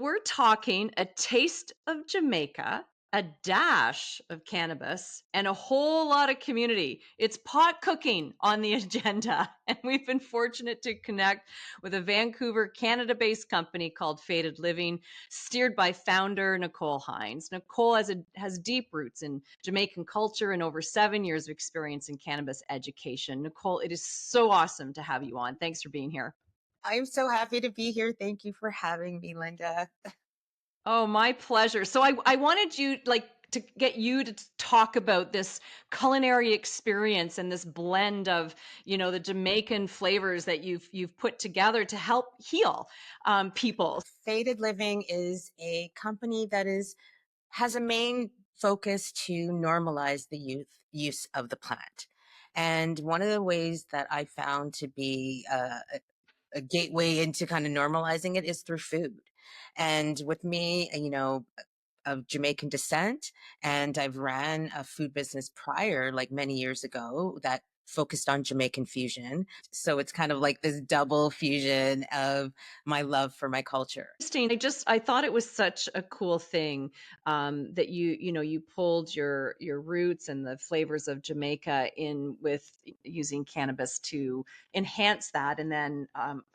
We're talking a taste of Jamaica, a dash of cannabis, and a whole lot of community. It's pot cooking on the agenda. And we've been fortunate to connect with a Vancouver, Canada based company called Faded Living, steered by founder Necole Hines. Necole has deep roots in Jamaican culture and over 7 years of experience in cannabis education. Necole, it is so awesome to have you on. Thanks for being here. I'm so happy to be here. Thank you for having me, Linda. Oh, my pleasure. So I wanted you to get you to talk about this culinary experience and this blend of, the Jamaican flavors that you've put together to help heal people. Faded Living is a company that has a main focus to normalize the use of the plant. And one of the ways that I found to be a gateway into kind of normalizing it is through food. And with me, of Jamaican descent, and I've ran a food business prior, like many years ago, that focused on Jamaican fusion. So it's kind of like this double fusion of my love for my culture. Interesting. I thought it was such a cool thing that you pulled your roots and the flavors of Jamaica in with using cannabis to enhance that, and then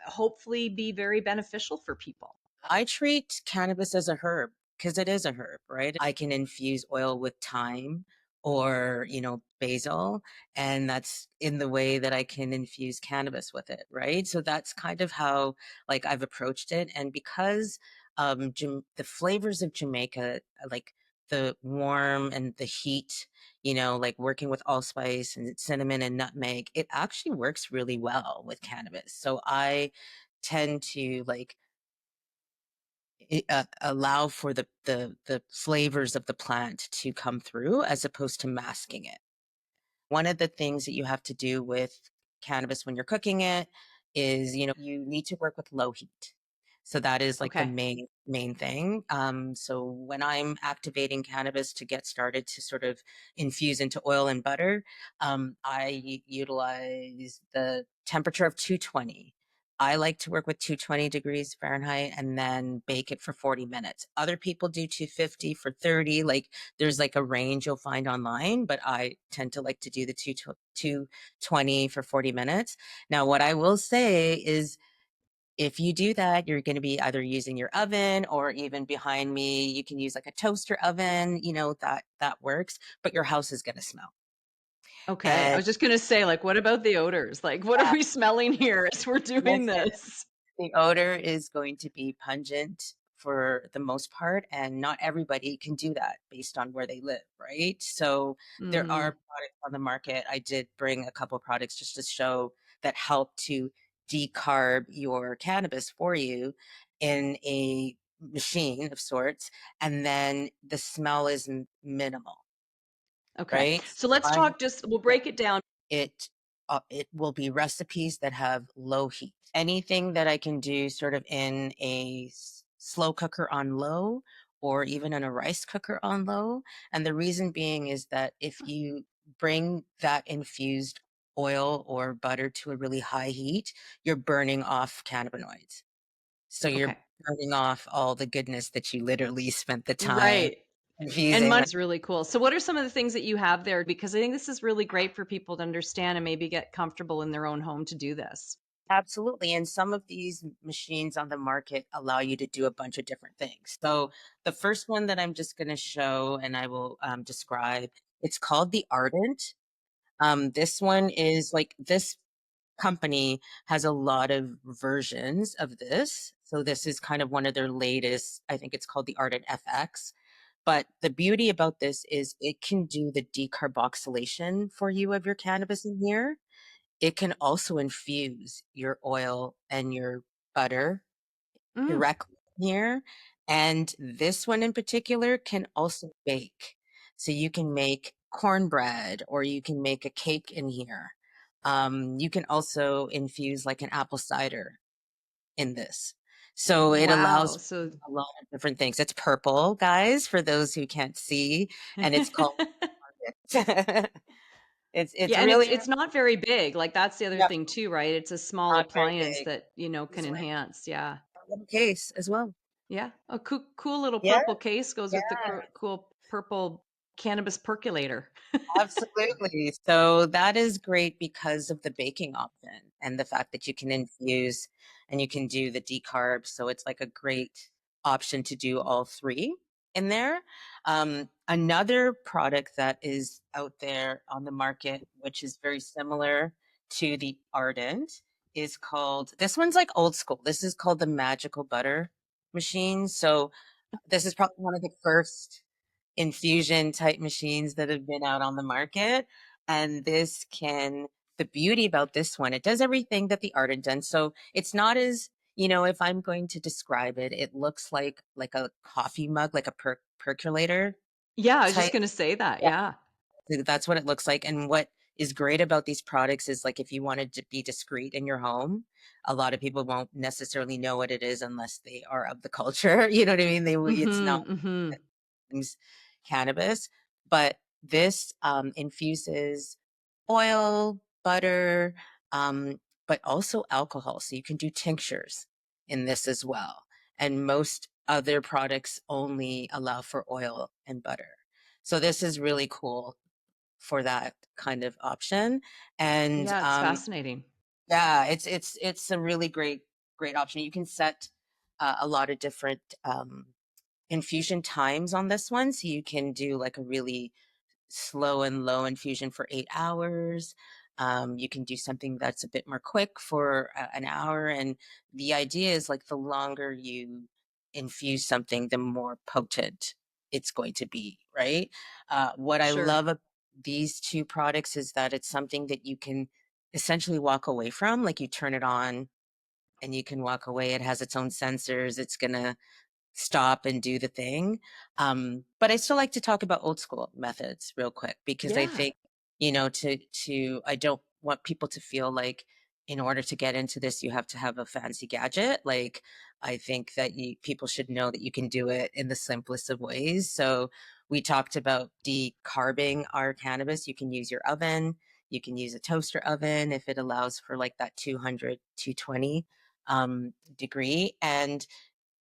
hopefully be very beneficial for people. I treat cannabis as a herb because it is a herb, right? I can infuse oil with thyme or, basil, and that's in the way that I can infuse cannabis with it, right? So that's kind of how like I've approached it. And because the flavors of Jamaica, like the warm and the heat, like working with allspice and cinnamon and nutmeg, it actually works really well with cannabis. So I tend to like allow for the flavors of the plant to come through as opposed to masking it. One of the things that you have to do with cannabis when you're cooking it is, you need to work with low heat. So that is like the Okay. main thing. So when I'm activating cannabis to get started to sort of infuse into oil and butter, I utilize the temperature of 220. I like to work with 220 degrees Fahrenheit and then bake it for 40 minutes. Other people do 250 for 30. Like there's like a range you'll find online, but I tend to like to do the 220 for 40 minutes. Now, what I will say is if you do that, you're going to be either using your oven or even behind me, you can use like a toaster oven, that works, but your house is going to smell. Okay. I And was just gonna say, like, what about the odors? Like, what are uh, we smelling here as we're doing listen, this? the odor is going to be pungent for the most part, and not everybody can do that based on where they live, right? So there are Mhm. products on the market. I did bring a couple products just to show that help to decarb your cannabis for you in a machine of sorts, and then the smell is minimal, Okay. right? So let's I talk we'll break it down. it it will be recipes that have low heat. Anything that I can do sort of in a slow cooker on low or even in a rice cooker on low. And the reason being is that if you bring that infused oil or butter to a really high heat, you're burning off cannabinoids. So you're Okay. burning off all the goodness that you literally spent the time Right. And infusing. money is really cool. So what are some of the things that you have there? Because I think this is really great for people to understand and maybe get comfortable in their own home to do this. Absolutely. And some of these machines on the market allow you to do a bunch of different things. So the first one that I'm just going to show and I will describe, it's called the Ardent. This one is like this company has a lot of versions of this. So this is kind of one of their latest, I think it's called the Ardent FX. But the beauty about this is it can do the decarboxylation for you of your cannabis in here. It can also infuse your oil and your butter Mm, directly here. And this one in particular can also bake. So you can make cornbread or you can make a cake in here. You can also infuse like an apple cider in this. So it wow. allows So a lot of different things. It's purple, guys, for those who can't see, and it's called it's yeah, and it's really it's not very big. Like that's the other yep, thing too, right? It's a small not very appliance big. that, This can one enhance. Yeah. little case as well. Yeah, a cool little Yeah, purple case goes yeah. with the cool purple cannabis percolator. Absolutely. So that is great because of the baking option and the fact that you can infuse and you can do the decarb. So it's like a great option to do all three in there. Another product that is out there on the market, which is very similar to the Ardent, is called, this one's like old school. This is called the Magical Butter Machine. So this is probably one of the first infusion type machines that have been out on the market. And this can, the beauty about this one, it does everything that the Ardent does. So it's not as, if I'm going to describe it, it looks like a coffee mug, like a percolator Yeah, I was just type. gonna say that, yeah. That's what it looks like. And what is great about these products is like if you wanted to be discreet in your home, a lot of people won't necessarily know what it is unless they are of the culture. You know what I mean? It's not Mhm, mhm. things cannabis, but this infuses oil, butter, but also alcohol. So you can do tinctures in this as well. And most other products only allow for oil and butter. So this is really cool for that kind of option. And Yeah, it's fascinating. yeah, it's a really great option. You can set a lot of different infusion times on this one, so you can do like a really slow and low infusion for 8 hours. You can do something that's a bit more quick for an hour. And the idea is like the longer you infuse something, the more potent it's going to be, right? What I Sure. love about these two products is that it's something that you can essentially walk away from. Like you turn it on and you can walk away. It has its own sensors. It's going to stop and do the thing. But I still like to talk about old school methods real quick because I Yeah. think, to I don't want people to feel like in order to get into this, you have to have a fancy gadget. Like I think that people should know that you can do it in the simplest of ways. So we talked about decarbing our cannabis. You can use your oven. You can use a toaster oven if it allows for like that 200, 220 degree. And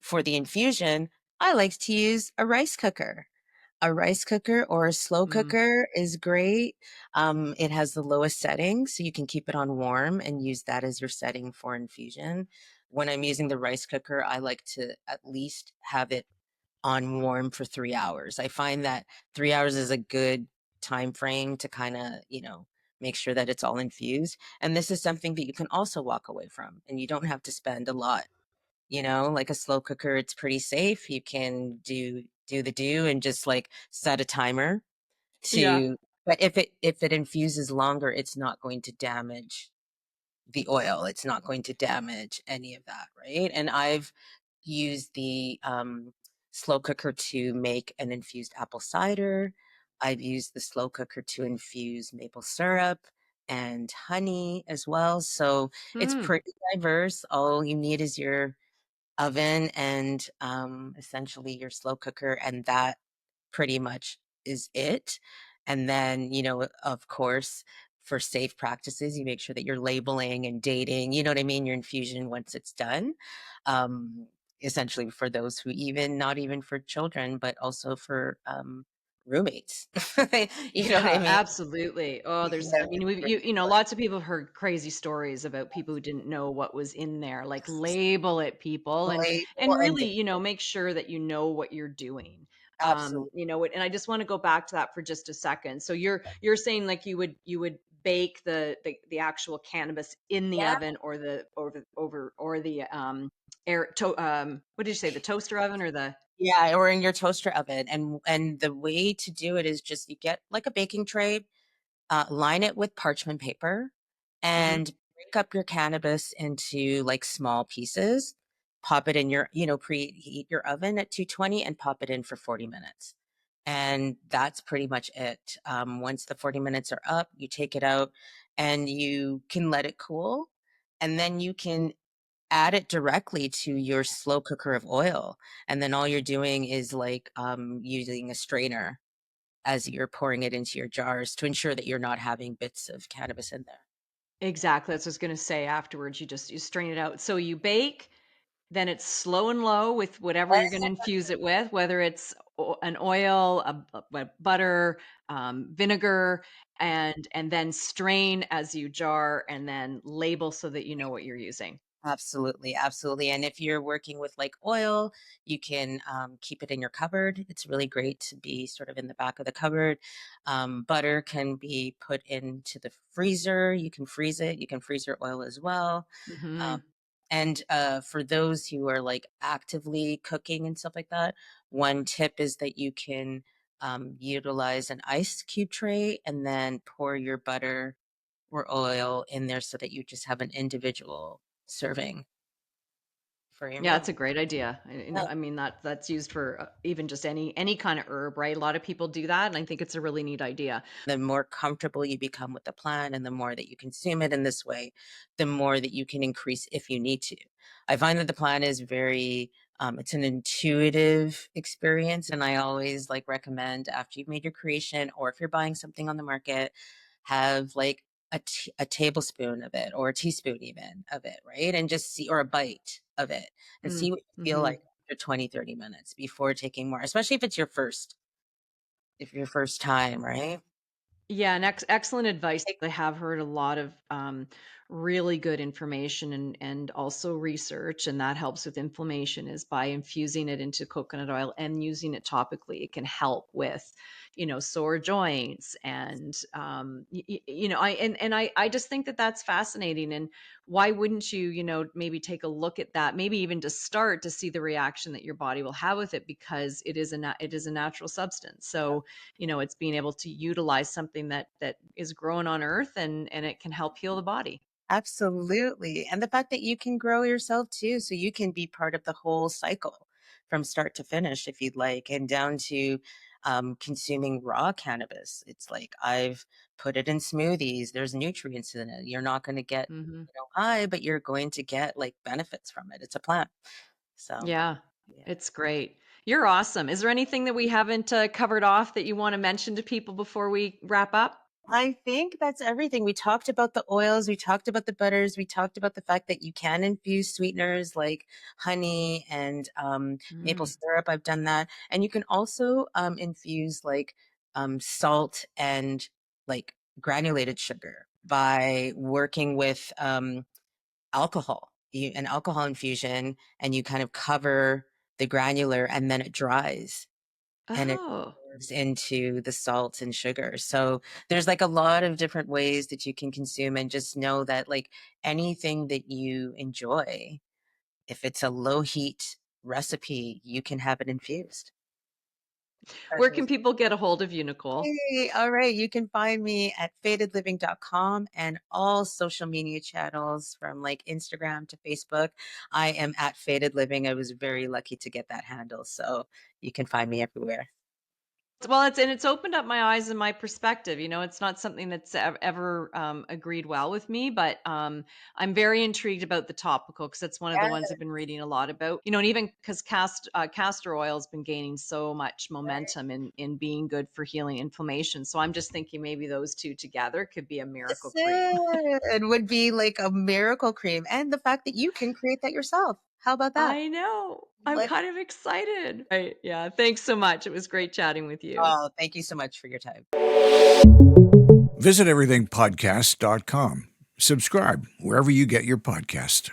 for the infusion, I like to use a rice cooker. A rice cooker or a slow Mm. cooker is great. It has the lowest setting, so you can keep it on warm and use that as your setting for infusion. When I'm using the rice cooker, I like to at least have it on warm for 3 hours. I find that 3 hours is a good time frame to kind of, make sure that it's all infused. And this is something that you can also walk away from, and you don't have to spend a lot, like a slow cooker. It's pretty safe. You can do the do and just like set a timer Yeah. to, but if it infuses longer, it's not going to damage the oil. It's not going to damage any of that, right? And I've used the slow cooker to make an infused apple cider. I've used the slow cooker to infuse maple syrup and honey as well. So it's Mm. pretty diverse. All you need is your oven and essentially your slow cooker, and that pretty much is it. And then, of course, for safe practices, you make sure that you're labeling and dating, you know what I mean, your infusion once it's done. Um, Essentially for those who even, not even for children, but also for roommates. You know what I Yeah, mean? absolutely. Oh, there's I mean, lots of people have heard crazy stories about people who didn't know what was in there. Like, label it, people, and Label and really, date. make sure that you know what you're doing. Absolutely. And I just want to go back to that for just a second. So you're saying like you would bake the actual cannabis in the Yeah. oven or the or the what did you say, the toaster oven or the Yeah, or in your toaster oven. And the way to do it is just you get like a baking tray, line it with parchment paper, Mhm. and break up your cannabis into like small pieces. Pop it in your, preheat your oven at 220 and pop it in for 40 minutes. And that's pretty much it. Once the 40 minutes are up, you take it out and you can let it cool. And then you can add it directly to your slow cooker of oil. And then all you're doing is like using a strainer as you're pouring it into your jars to ensure that you're not having bits of cannabis in there. Exactly, that's what I was gonna say. Afterwards, you strain it out. So you bake, Then it's slow and low with whatever you're gonna infuse it with, whether it's an oil, a butter, vinegar, and then strain as you jar, and then label so that you know what you're using. Absolutely, absolutely. And if you're working with like oil, you can keep it in your cupboard. It's really great to be sort of in the back of the cupboard. Butter can be put into the freezer. You can freeze it. You can freeze your oil as well. Um, Mhm. and for those who are like actively cooking and stuff like that, one tip is that you can utilize an ice cube tray and then pour your butter or oil in there so that you just have an individual serving for your Yeah, meal. it's a great idea. Yeah. I mean, that's used for, even just any kind of herb, right? A lot of people do that, and I think it's a really neat idea. The more comfortable you become with the plant and the more that you consume it in this way, the more that you can increase if you need to. I find that the plant is very, it's an intuitive experience. And I always like recommend after you've made your creation or if you're buying something on the market, have like a tablespoon of it or a teaspoon even of it, right? And just see, or a bite of it and Mm, see what you feel mhm. like after 20, 30 minutes before taking more, especially if it's your first, if your first time, right? Yeah, and excellent advice. I have heard a lot of really good information and also research, and that helps with inflammation is by infusing it into coconut oil and using it topically. It can help with, sore joints and I just think that that's fascinating. And why wouldn't you, maybe take a look at that, maybe even to start to see the reaction that your body will have with it because it is a natural substance. So it's being able to utilize something that is grown on earth and it can help heal the body. Absolutely. And the fact that you can grow yourself too, so you can be part of the whole cycle from start to finish if you'd like, and down to consuming raw cannabis. It's like I've put it in smoothies. There's nutrients in it. You're not going to get, Hmm. high, but you're going to get like benefits from it. It's a plant. So, Yeah, yeah. it's great. You're awesome. Is there anything that we haven't covered off that you want to mention to people before we wrap up? I think that's everything. We talked about the oils, we talked about the butters, we talked about the fact that you can infuse sweeteners like honey and maple Mm. syrup. I've done that. And you can also infuse like salt and like granulated sugar by working with alcohol, an alcohol infusion, and you kind of cover the granular and then it dries and it Oh, absorbs into the salt and sugar. So there's like a lot of different ways that you can consume and just know that like anything that you enjoy, if it's a low heat recipe, you can have it infused. where can people get a hold of you, Nicole? Hey, all right. You can find me at fadedliving.com and all social media channels from like Instagram to Facebook. I am at Faded Living. I was very lucky to get that handle. So you can find me everywhere. Well, it's opened up my eyes and my perspective. It's not something that's ever agreed well with me, but I'm very intrigued about the topical because that's one of the ones I've been reading a lot about. And even because castor oil has been gaining so much momentum in being good for healing inflammation. So I'm just thinking maybe those two together could be a miracle cream. It would be like a miracle cream. And the fact that you can create that yourself. How about that? I know. I'm Like, kind of excited. Right? Yeah. Thanks so much. It was great chatting with you. oh, thank you so much for your time. Visit everythingpodcast.com. Subscribe wherever you get your podcast.